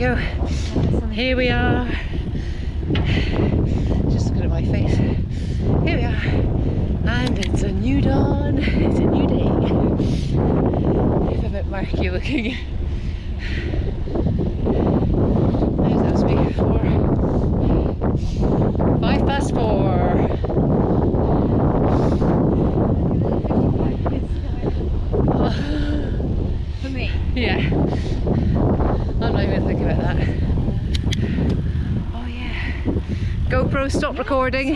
go. Here we are. Just looking at my face. Here we are. And it's a new dawn. It's a new day. It's a bit murky looking. That's me. 4. 5:04. For me? Yeah. I'm not even thinking about that. Oh yeah. GoPro, stop recording.